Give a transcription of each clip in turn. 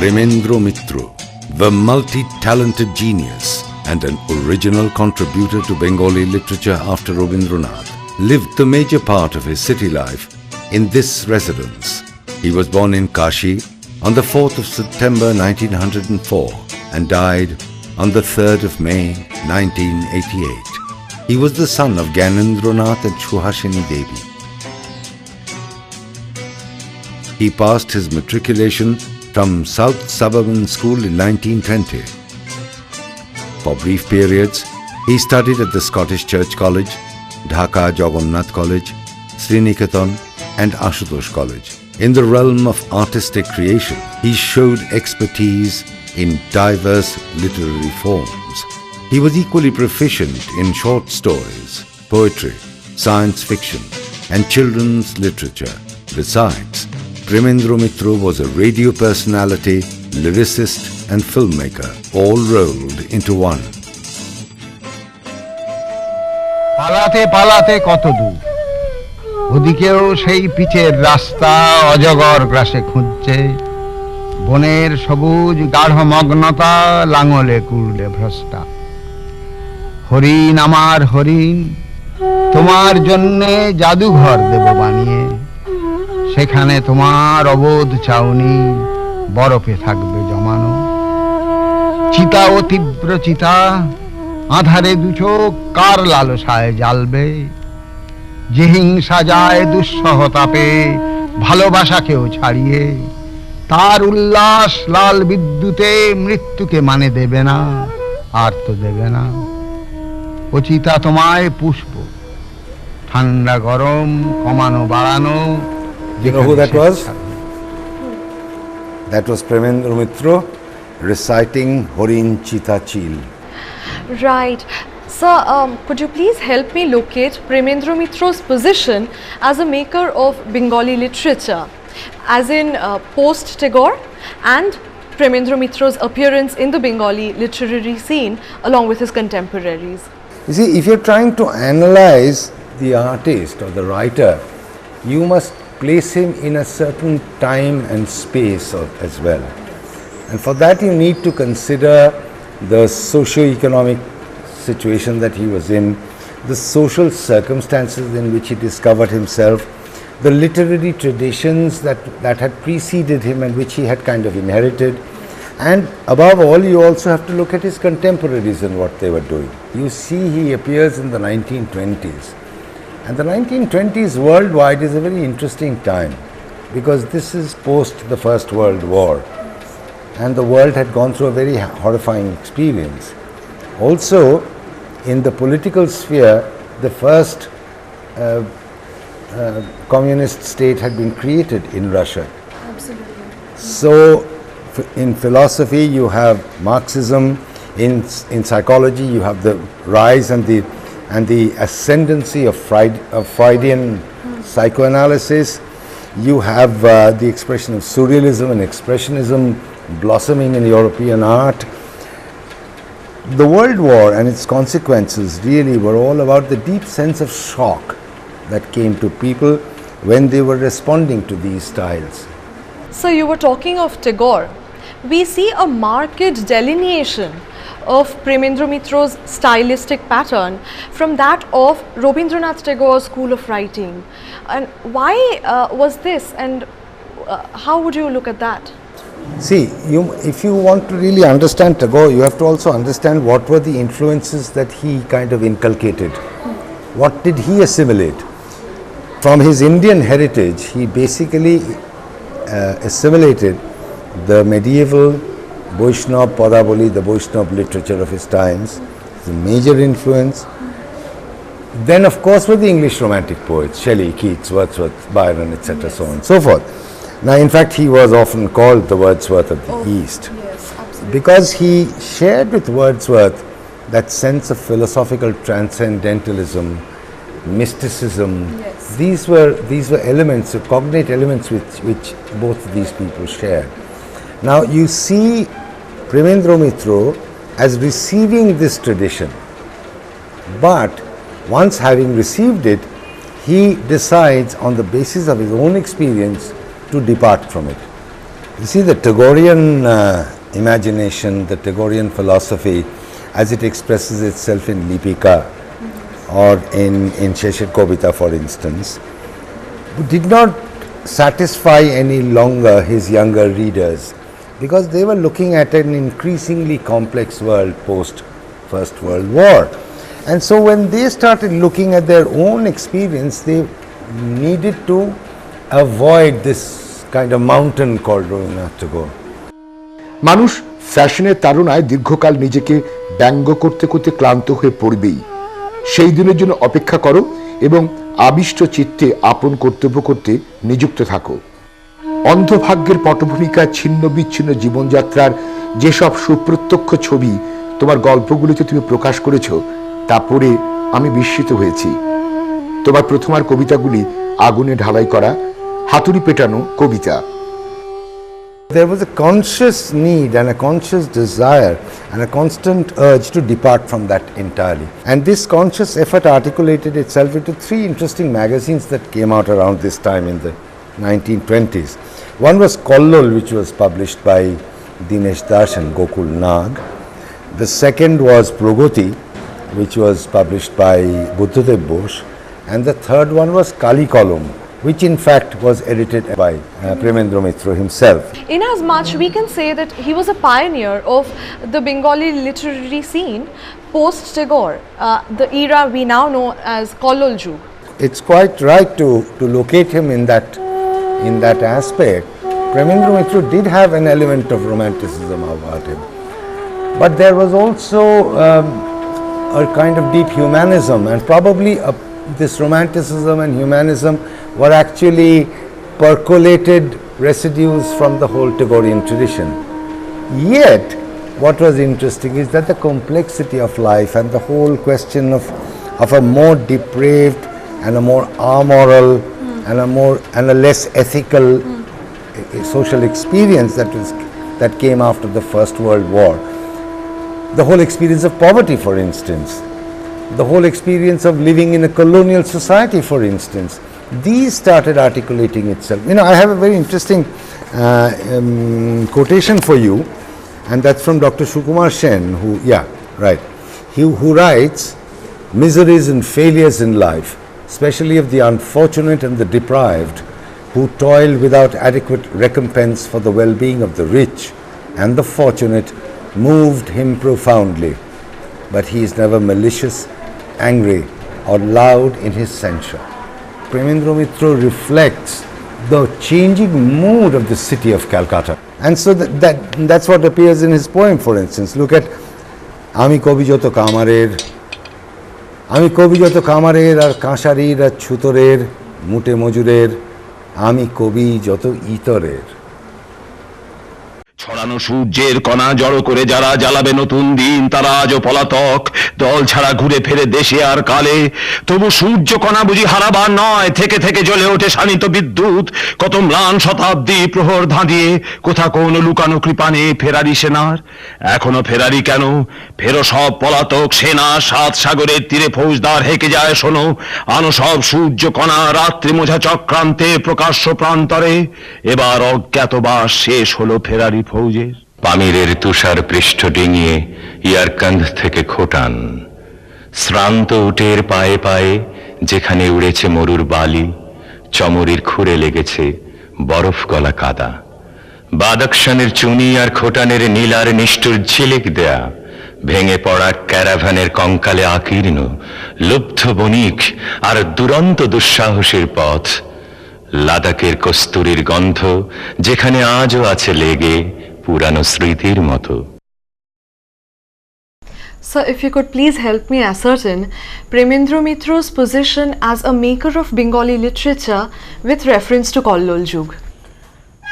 Mitro, the multi-talented genius and an original contributor to Bengali literature after Rabindranath, lived the major part of his city life in this residence. He was born in Kashi on the 4th of September 1904 and died on the 3rd of May 1988. He was the son of Gyanendranath and Suhasini Devi. He passed his matriculation from South Suburban School in 1920. For brief periods, he studied at the Scottish Church College, Dhaka Jagannath College, Sriniketan and Ashutosh College. In the realm of artistic creation, he showed expertise in diverse literary forms. He was equally proficient in short stories, poetry, science fiction and children's literature. Besides, Premendra Mitra was a radio personality, lyricist and filmmaker, all rolled into one. পালাতে পালাতে কত দূর, ওদিকেও সেই পিচের রাস্তা অজগর গ্রাসে খুঁজছে, বনের সবুজ গাঢ় মগ্নতা লাঙলে কুড়লে ভ্রষ্টা। হরিণ আমার হরিণ, তোমার জন্যে জাদুঘর দেব বানিয়ে, সেখানে তোমার অবোধ চাউনি বরফে থাকবে জমানো। চিতা ও তীব্র চিতা আধারে দুচোখ কার লালসায় জ্বালবে, যে হিংসা যায় দুঃসহতাপে ভালোবাসাকেও ছাড়িয়ে, তার উল্লাস লাল বিদ্যুতে মৃত্যুকে মানে দেবে না, আর তো দেবে না। ও চিতা তোমায় পুষ্প, ঠান্ডা গরম কমানো বাড়ানো। You know who that was? That was Premendra Mitra reciting Horin Chita Chil. Right. Sir, could you please help me locate Premendra Mitra's position as a maker of Bengali literature, as in post-Tagore, and Premendra Mitra's appearance in the Bengali literary scene along with his contemporaries? You see, if you're trying to analyze the artist or the writer, you must place him in a certain time and space as well. And for that you need to consider the socio-economic situation that he was in, the social circumstances in which he discovered himself, the literary traditions that had preceded him and which he had kind of inherited, and above all you also have to look at his contemporaries and what they were doing. You see, he appears in the 1920s. And the 1920s worldwide is a very interesting time because this is post the First World War and the world had gone through a very horrifying experience. Also, in the political sphere, the first communist state had been created in Russia. Absolutely. So, in philosophy you have Marxism, in psychology you have the rise and the ascendancy of Freudian psychoanalysis. You have the expression of surrealism and expressionism blossoming in European art. The World War and its consequences really were all about the deep sense of shock that came to people when they were responding to these styles. So you were talking of Tagore. We see a marked delineation of Premendra Mitra's stylistic pattern from that of Rabindranath Tagore's school of writing. And why was this, and how would you look at that? See, if you want to really understand Tagore, you have to also understand what were the influences that he kind of inculcated. What did he assimilate? From his Indian heritage, he basically assimilated the medieval Vaishnava Padavali, the Vaishnava literature of his times, the major influence. Then of course were the English romantic poets, Shelley, Keats, Wordsworth, Byron, etc. so on and so forth. Now in fact he was often called the Wordsworth of the East. Yes, absolutely. Because he shared with Wordsworth that sense of philosophical transcendentalism, mysticism. Yes. These were elements, cognate elements which both of these people shared. Now you see Premendra Mitra as receiving this tradition, but once having received it, he decides on the basis of his own experience to depart from it. You see, the Tagorean imagination, the Tagorean philosophy, as it expresses itself in Lipika or in Sheshir Kobita, for instance, did not satisfy any longer his younger readers, because they were looking at an increasingly complex world post First World War. And so when they started looking at their own experience, they needed to avoid this kind of mountain called Rabindranath Tagore. মানুষ ফ্যাশনের তাড়নায় দীর্ঘকাল নিজেকে ব্যঙ্গ করতে করতে ক্লান্ত হয়ে পড়বেই। সেই দিনের জন্য অপেক্ষা করো এবং আবিষ্ট চিত্তে আপন কর্তব্য করতে নিযুক্ত থাকো। অন্ধভাগ্যের পটভূমিকায় ছিন্ন বিচ্ছিন্ন জীবনযাত্রার যেসব সুপ্রত্যক্ষ ছবি তোমার গল্পগুলিতে তুমি প্রকাশ করেছো, তা পড়ে আমি বিস্মিত হয়েছি। তোমার প্রথমার কবিতাগুলি আগুনে ঢালাই করা, হাতুড়ি পেটানো কবিতা। There was a conscious need and a conscious desire and a constant urge to depart from that entirely. And this conscious effort articulated itself into three interesting magazines that came out around this time in the 1920s. One was Kollol, which was published by Dinesh Das and Gokul Nag. The second was Pragoti, which was published by Buddhadev Bose. And the third one was Kali Kolom, which in fact was edited by Premendra Mitra himself. In as much we can say that he was a pioneer of the Bengali literary scene post Tagore, the era we now know as Kollol Jug. It's quite right to locate him in that aspect. Premendra Mitra did have an element of romanticism about him, but there was also a kind of deep humanism, and probably this romanticism and humanism were actually percolated residues from the whole Tagorean tradition. Yet, what was interesting is that the complexity of life and the whole question of a more depraved and a more amoral and a less ethical social experience that came after the First World War. The whole experience of poverty, for instance, the whole experience of living in a colonial society, for instance, these started articulating itself. You know, I have a very interesting quotation for you, and that's from Dr. Sukumar Sen, who writes, "Miseries and failures in life, especially of the unfortunate and the deprived, who toil without adequate recompense for the well-being of the rich and the fortunate, moved him profoundly, but he is never malicious, angry, or loud in his censure." Premendra Mitra reflects the changing mood of the city of Calcutta, and so that's what appears in his poem. For instance, look at "Ami kobi joto kamarer ar kaঁসারির আর ছুতরের মুটে মজুরের আমি কবি যত ইতরের।" ছড়ানো সূর্যের কণা জড়ো করে যারা জ্বালাবে নতুন দিন, তারা আজও পলাতক, দল ছাড়া ঘুরে ফেরে দেশে আর কালে। তবু সূর্য কণা বুঝি হারাবার নয়, থেকে থেকে জ্বলে ওঠে শানিত বিদ্যুৎ। কত ম্লান শতাব্দী প্রহর ধাঁধিয়ে কোথা কোন লুকানো কৃপানে ফেরারি সেনার। এখনো ফেরারি কেন? ফেরো সব পলাতক সেনা, সাত সাগরের তীরে ফৌজদার হেঁকে যায় শোনো। আনো সব সূর্য কণা রাত্রি মোঝা চক্রান্তে প্রকাশ্য প্রান্তরে। এবার অজ্ঞাতবাস শেষ হলো ফেরারি ফৌজের। পামিরের তুষার পৃষ্ঠ ডিঙিয়ে ইয়ারকান্দ থেকে খোটান, শ্রান্ত উটের পায়ে পায়ে যেখানে উড়েছে মরুর বালি, চমরির খুঁড়ে লেগেছে বরফ গলা কাদা। বাদকশানের চুনি আর খোটানের নীলার নিষ্ঠুর ঝিলিক দেয়া, ভেঙে পড়া ক্যারাভানের কঙ্কালে আকীর্ণ লুব্ধ বণিক আর দুরন্ত দুঃসাহসের পথ। লাদাখের কস্তুরীর গন্ধ যেখানে আজও আছে লেগে পুরানো স্মৃতির মতো। Sir, if you could please help me ascertain Premendra Mitra's position as a maker of Bengali literature with reference to Kollol Jug.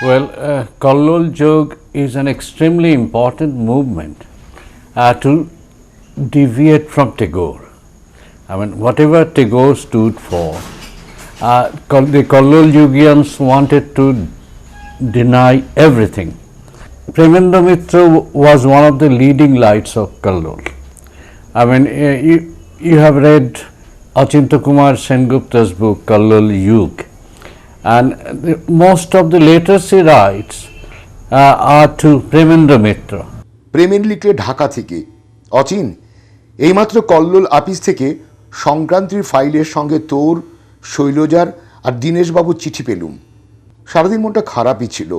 Well, Kollol Jug is an extremely important movement to deviate from Tagore. I mean, whatever Tagore stood for, the Kollol Jugians wanted to deny everything. Premendra Mitra was one of the leading lights of Kollol. I mean, you have read Achinta Kumar Sengupta's book Kollol Yug, and most of the letters he writes are to Premendra Mitra. প্রেমেন লিখলে ঢাকা থেকে। অচিন, এইমাত্র কল্লোল আপিস থেকে সংক্রান্তির ফাইলের সঙ্গে তোর, শৈলজার আর দীনেশবাবুর চিঠি পেলুম। সারাদিন মনটা খারাপই ছিল।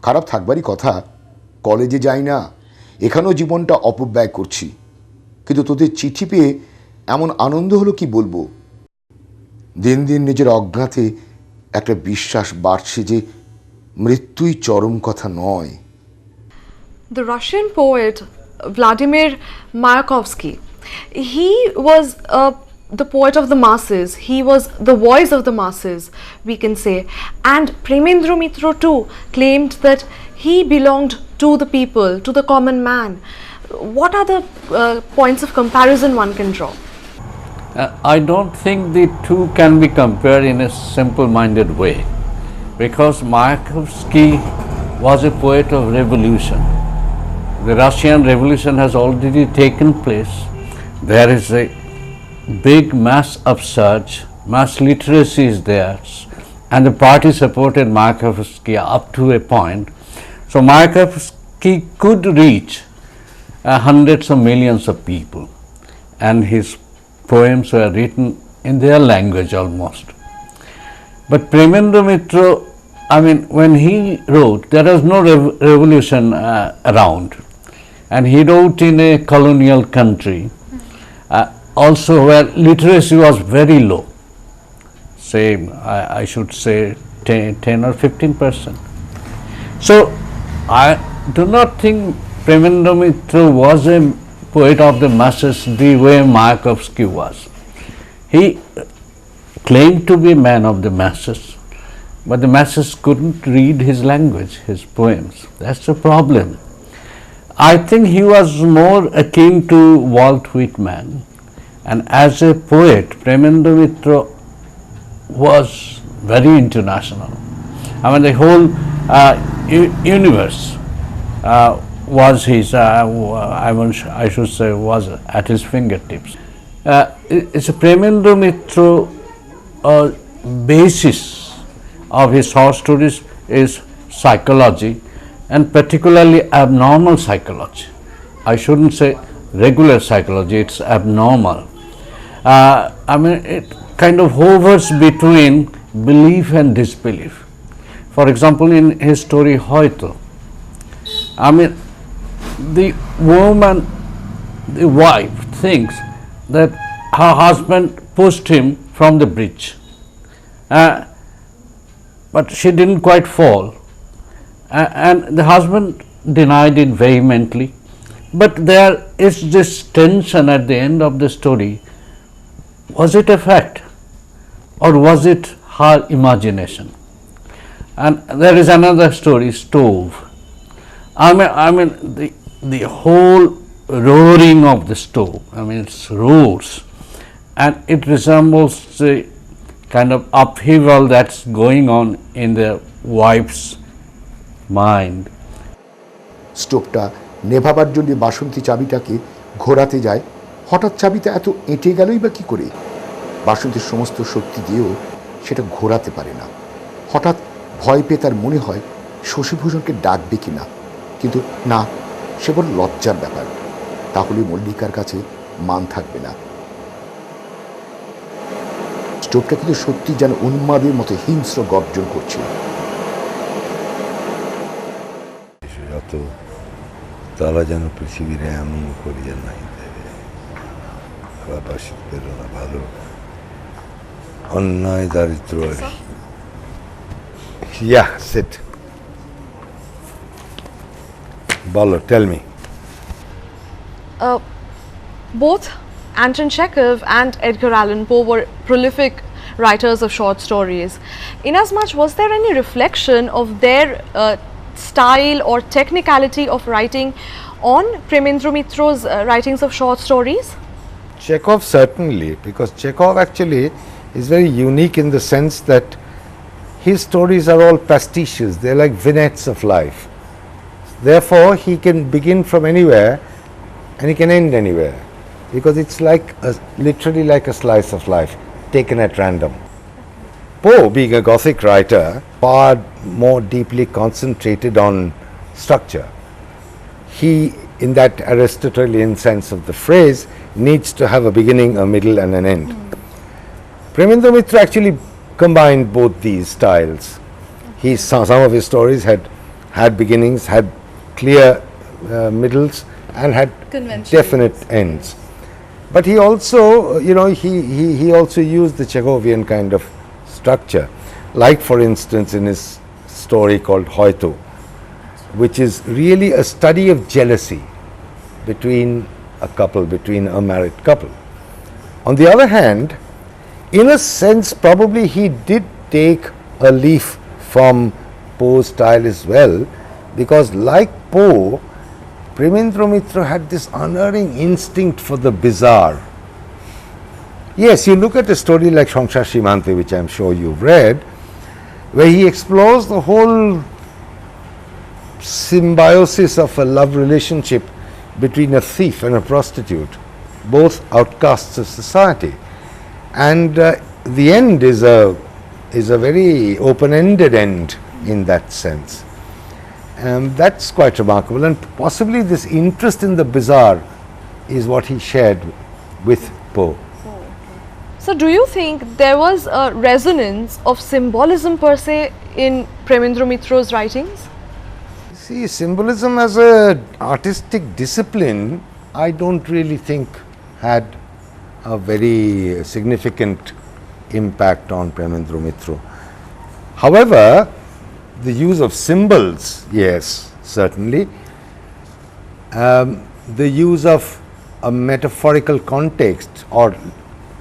খারাপ থাকবারই কথা, কলেজে যাই না, এখানেও জীবনটা অপব্যয় করছি। কিন্তু তোদের চিঠি পেয়ে এমন আনন্দ হলো কি বলবো। দিন দিন নিজের অজ্ঞাতে একটা বিশ্বাস বাড়ছে যে মৃত্যুই চরম কথা নয়। The Russian poet Vladimir Mayakovsky, he was the poet of the masses. He was the voice of the masses, we can say. And Premendra Mitra too claimed that he belonged to the people, to the common man. What are the points of comparison one can draw? I don't think the two can be compared in a simple-minded way, because Mayakovsky was a poet of revolution. The Russian Revolution has already taken place. There is a big mass upsurge, mass literacy is there, and the party supported Mayakovsky up to a point. So Mayakovsky could reach hundreds of millions of people, and his poems were written in their language almost. But Premendra Mitra, I mean, when he wrote, there was no revolution around, and he wrote in a colonial country, also where literacy was very low, say I should say 10 or 15%. So I do not think Premendra Mitra was a poet of the masses the way Mayakovsky was. He claimed to be a man of the masses, but the masses couldn't read his language, his poems. That's the problem. I think he was more akin to Walt Whitman, and as a poet, Premendra Mitra was very international. I mean, the whole universe was his, I should say, was at his fingertips. It's a Premendra Mitra basis of his short stories is psychology, and particularly abnormal psychology. I shouldn't say regular psychology, it's abnormal. I mean, it kind of hovers between belief and disbelief. For example, in his story Hoyto, I mean, the woman, the wife, thinks that her husband pushed him from the bridge, but she didn't quite fall, and the husband denied it vehemently. But there is this tension at the end of the story. Was it a fact, or was it her imagination? And there is another story, Stove. I mean the whole roaring of the stove, I mean, it roars, and it resembles the kind of upheaval that's going on in the wife's mind. স্টোভটা নেভাবার জন্য বাসন্তী চাবিটাকে ঘোরাতে যায়, হঠাৎ চাবিটা এত এঁটে গেলই বা কী করে? বাসন্তীর সমস্ত শক্তি দিয়েও সেটা ঘোরাতে পারে না। হঠাৎ ভয় পেয়ে তার মনে হয় শশীভূষণকে ডাকবে কি না, কিন্তু না, সে বড় লজ্জার ব্যাপার। তাহলে মল্লিকার কাছে মান থাকবে না। স্টোভটা কিন্তু সত্যি যেন উন্মাদের মতো হিংস্র গর্জন করছে। যত তারা যেন পৃথিবীর এমন করিয়া নাই দেবে, বাসি পেল না ভালো, অন্যায় দারিদ্র আর Yeah, sit. Bolo, tell me. Both Anton Chekhov and Edgar Allan Poe were prolific writers of short stories. Inasmuch, was there any reflection of their style or technicality of writing on Premendra Mitra's writings of short stories? Chekhov certainly, because Chekhov actually is very unique in the sense that his stories are all pastiches, they're like vignettes of life. Therefore, he can begin from anywhere and he can end anywhere, because it's like literally like a slice of life taken at random. Poe, being a Gothic writer, far more deeply concentrated on structure. He, in that Aristotelian sense of the phrase, needs to have a beginning, a middle and an end. Premendra Mitra actually combined both these styles. Some of his stories had beginnings, had clear middles and had definite ends. But he also, he also used the Chekhovian kind of structure, like for instance in his story called Hoyto, which is really a study of jealousy between a couple, between a married couple. On the other hand, in a sense, probably he did take a leaf from Poe's style as well, because like Poe, Premendra Mitra had this unerring instinct for the bizarre. Yes, you look at a story like Sangsar Srimante, which I'm sure you've read, where he explores the whole symbiosis of a love relationship between a thief and a prostitute, both outcasts of society. And the end is a very open-ended end in that sense. That's quite remarkable, and possibly this interest in the bizarre is what he shared with Poe. So do you think there was a resonance of symbolism per se in Premendra Mitra's writings? See, symbolism as an artistic discipline, I don't really think had a very significant impact on Premendra Mitra. However, the use of symbols, yes, certainly. The use of a metaphorical context, or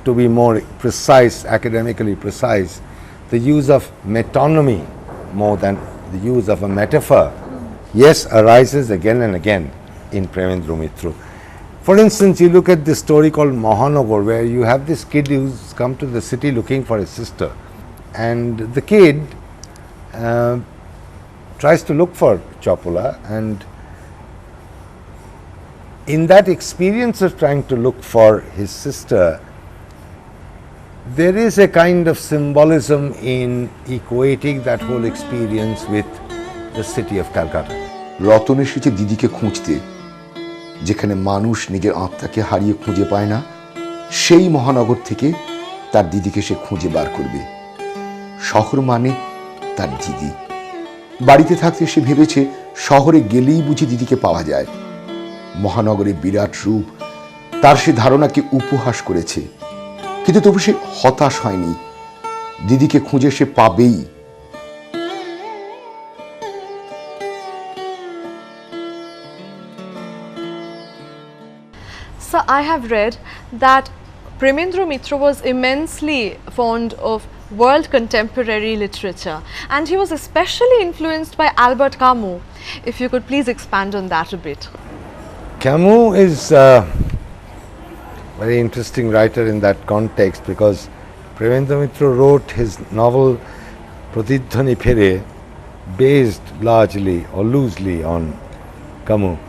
to be more precise, academically precise, the use of metonymy more than the use of a metaphor, yes, arises again and again in Premendra Mitra. For instance, you look at this story called Mahanagar, where you have this kid who's come to the city looking for his sister, and the kid tries to look for Chapula, and in that experience of trying to look for his sister, there is a kind of symbolism in equating that whole experience with the city of Calcutta. Ratan এসেছে দিদিকে খুঁজতে, যেখানে মানুষ নিজের আত্মাকে হারিয়ে খুঁজে পায় না, সেই মহানগর থেকে তার দিদিকে সে খুঁজে বার করবে। শহর মানে তার দিদি। বাড়িতে থাকতে সে ভেবেছে শহরে গেলেই বুঝি দিদিকে পাওয়া যায়। মহানগরে বিরাট রূপ তার সে ধারণাকে উপহাস করেছে, কিন্তু তবু সে হতাশ হয়নি। দিদিকে খুঁজে সে পাবেই। So I have read that Premendra Mitra was immensely fond of world contemporary literature, and he was especially influenced by Albert Camus. If you could please expand on that a bit. Camus is a very interesting writer in that context, because Premendra Mitra wrote his novel Pratidhwani Phere based largely or loosely on Camus.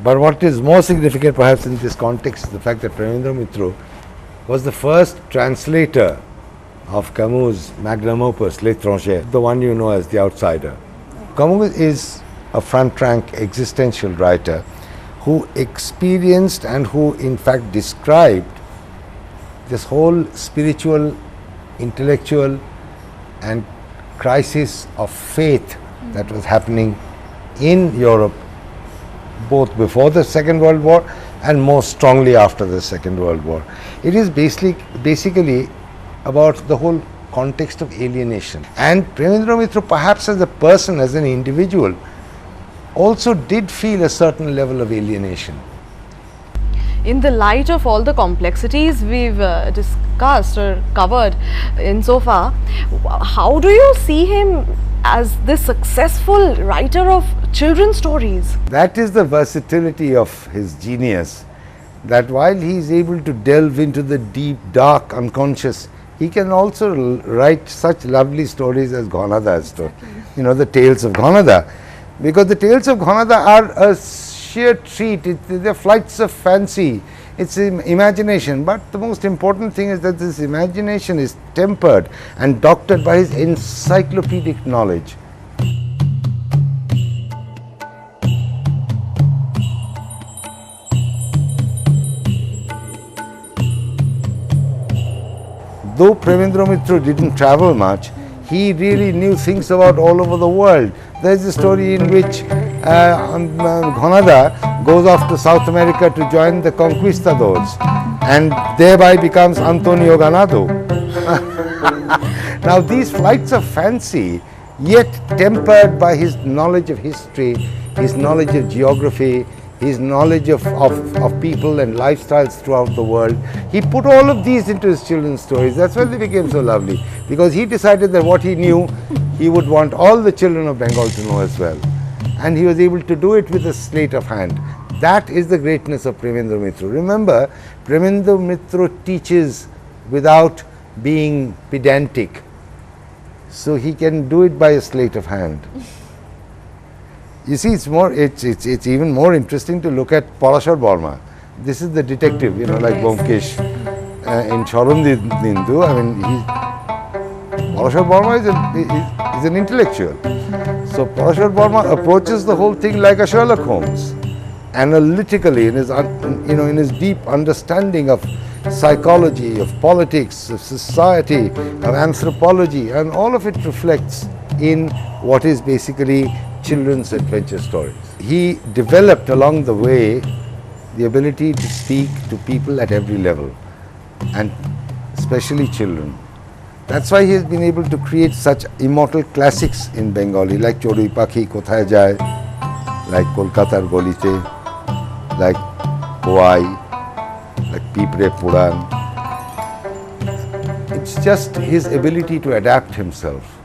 But what is more significant perhaps in this context is the fact that Premendra Mitra was the first translator of Camus' magnum opus, L'étranger, the one you know as The Outsider. Camus is a front-rank existential writer who experienced and who in fact described this whole spiritual, intellectual and crisis of faith that was happening in Europe, both before the Second World War and more strongly after the Second World War. It is basically about the whole context of alienation. And Premendra Mitra, perhaps as a person, as an individual, also did feel a certain level of alienation. In the light of all the complexities we've discussed or covered in so far, how do you see him as this successful writer of children's stories? That is the versatility of his genius, that while he is able to delve into the deep, dark, unconscious, he can also write such lovely stories as Ghanada's story, the tales of Ghanada. Because the tales of Ghanada are a sheer treat, they're flights of fancy, it's imagination. But the most important thing is that this imagination is tempered and doctored by his encyclopedic knowledge. though Premendra Mitra didn't travel much, he really knew things about all over the world. There's a story in which Ghanada goes off to South America to join the conquistadors and thereby becomes Antonio Ganado. Now these flights of fancy, yet tempered by his knowledge of history, his knowledge of geography, his knowledge of people and lifestyles throughout the world. He put all of these into his children's stories. That's why they became so lovely, because he decided that what he knew, he would want all the children of Bengal to know as well. And he was able to do it with a sleight of hand. That is the greatness of Premendra Mitra. Remember, Premendra Mitra teaches without being pedantic. So he can do it by a sleight of hand. You see, it's even more interesting to look at Parashar Burma. This is the detective, like Bomkesh in Chorondi Dindu. I mean, Parashar Burma is an intellectual. So Parashar Burma approaches the whole thing like a Sherlock Holmes, analytically, in his deep understanding of psychology, of politics, of society, of anthropology, and all of it reflects in what is basically children's adventure stories. He developed along the way the ability to speak to people at every level, and especially children. That's why he has been able to create such immortal classics in Bengali, like Chorui Pakhi Kothay Jai, like Kolkatar Golite, like Kowai, like Pipre Puran. It's just his ability to adapt himself.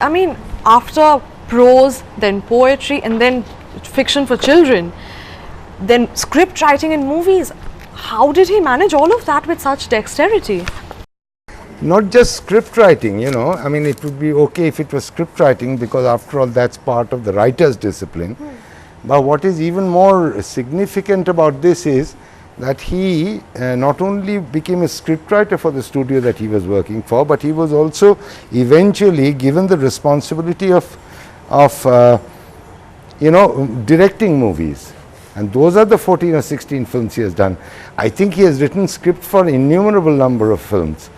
I mean, after prose, then poetry, and then fiction for children, then script writing in movies, how did he manage all of that with such dexterity? Not just script writing, I mean, it would be okay if it was script writing, because after all that's part of the writer's discipline. But what is even more significant about this is that he not only became a scriptwriter for the studio that he was working for, but he was also eventually given the responsibility of directing movies. And those are the 14 or 16 films he has done. I think he has written script for an innumerable number of films.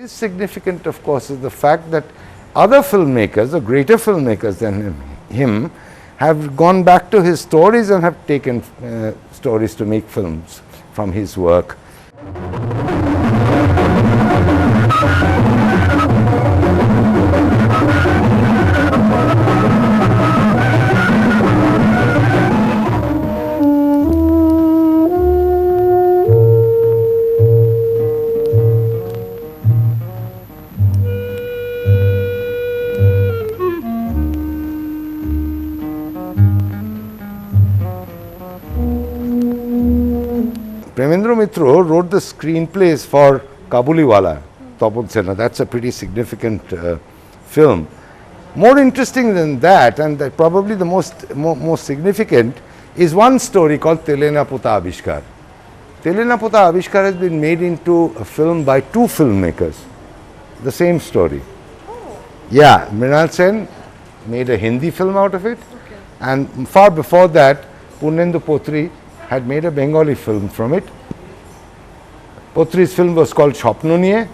Significant, of course, is the fact that other filmmakers, or greater filmmakers than him, have gone back to his stories and have taken stories to make films from his work. Premendra Mitra wrote the screenplays for Kabuliwala, Tapan Sena. That's a pretty significant film. More interesting than that, and that probably the most significant, is one story called Telena Puta Avishkar. Telena Puta Avishkar has been made into a film by two filmmakers, the same story. Oh. Yeah, Mrinal Sen made a Hindi film out of it, and far before that, Purnendu Potri had made a Bengali film from it. Potri's film was called Shopno Niye,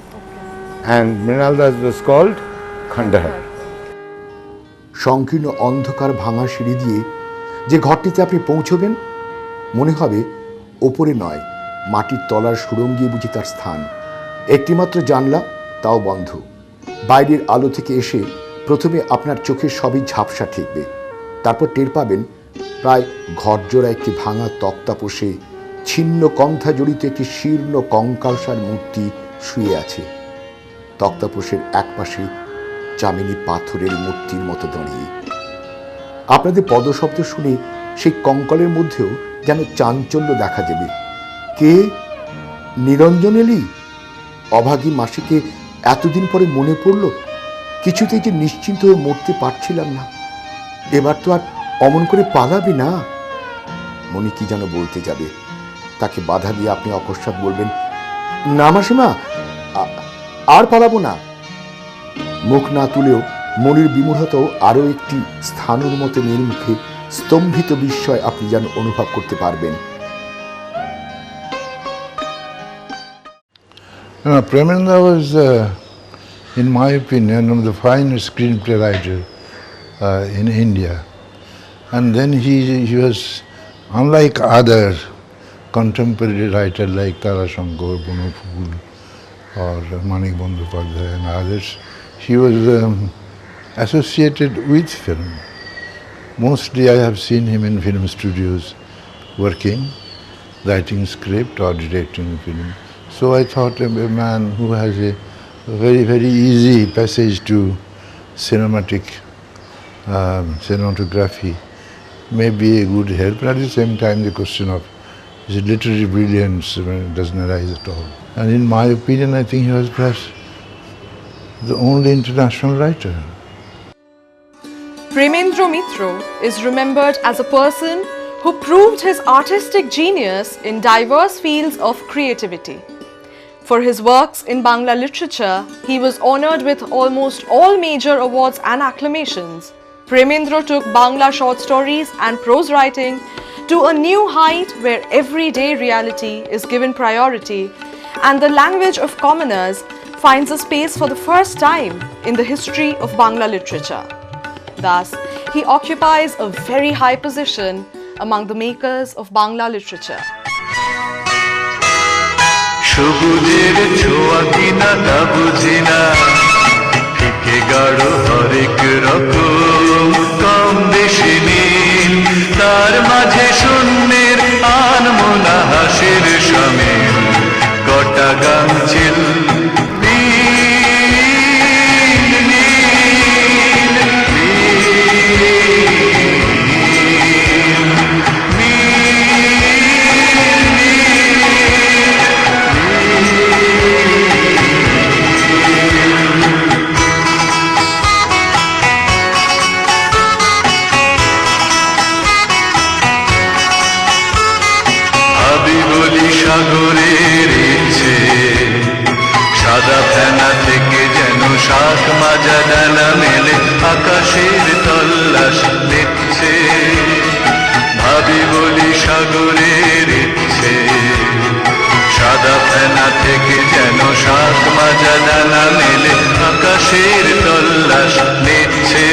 and Mrinalda's was called Khandahar. সংকীর্ণ অন্ধকার ভাঙা সিঁড়ি দিয়ে যে ঘরটিতে আপনি পৌঁছবেন, মনে হবে ওপরে নয়, মাটির তলার সুড়ঙ্গে বুঝি তার স্থান। একটিমাত্র জানলা, তাও বন্ধ। বাইরের আলো থেকে এসে প্রথমে আপনার চোখে সবই ঝাপসা ঠেকবে, তারপর টের পাবেন প্রায় ঘরজোড়া একটি ভাঙা তক্তাপোষে ছিন্ন কণ্ঠা জড়িত একটি শীর্ণ কঙ্কালসার মূর্তি শুয়ে আছে। তক্তাপোষের একপাশে চামেনি পাথরের মূর্তির মতো দাঁড়িয়ে। আপনাদের পদশব্দ শুনে সেই কঙ্কালের মধ্যেও যেন চাঞ্চল্য দেখা দেবে। কে? নিরঞ্জন এলি? অভাগী মাসিকে এতদিন পরে মনে পড়ল কিছুতেই যে নিশ্চিন্ত হয়ে মরতে পারছিলাম না। এবার তো আর অমন করে পালাবি না। মনি কি যেন বলতে যাবে, তাকে বাধা দিয়ে আপনি অকস্মাৎ বলবেন, না মাসিমা, আর পালাবো না। মুখ না তুলেও মনির বিমূঢ়তাও আরো একটি স্থানুর মতো মেয়ের মুখে স্তম্ভিত বিস্ময় আপনি যেন অনুভব করতে পারবেন। Premendra was, in my opinion, one of the finest screenplay writers in India. And then he was, unlike other contemporary writers like Tarashankar, Bunopul, or Manik Bandyopadhyay and others, he was associated with film. Mostly I have seen him in film studios working, writing script or directing film. So I thought a man who has a very, very easy passage to cinematography may be a good help. But at the same time, the question of his literary brilliance doesn't arise at all. And in my opinion, I think he was perhaps the only international writer. Premendra Mitra is remembered as a person who proved his artistic genius in diverse fields of creativity. For his works in Bangla literature, he was honored with almost all major awards and acclamations. Premendra took Bangla short stories and prose writing to a new height where everyday reality is given priority and the language of commoners finds a space for the first time in the history of Bangla literature. Thus, he occupies a very high position among the makers of Bangla literature. সবুজের ছোঁয়া কিনা তা বুঝি না, ফিকে গাঢ় হরেক রকম কম বেশি নীল, তার মাঝে শূন্যের আনমনা হাসির সামিল, কটা গামছিল সাগরের ইচ্ছে, সাদা ফেনা থেকে যেন শাক মাজা ডানা মেলে আকাশের তল্লাশ নিচ্ছে। ভাবি বলি সাগরের ইচ্ছে, সাদা ফেনা থেকে যেন শাক মাজা ডানা মেলে আকাশের তল্লাশ নিচ্ছে।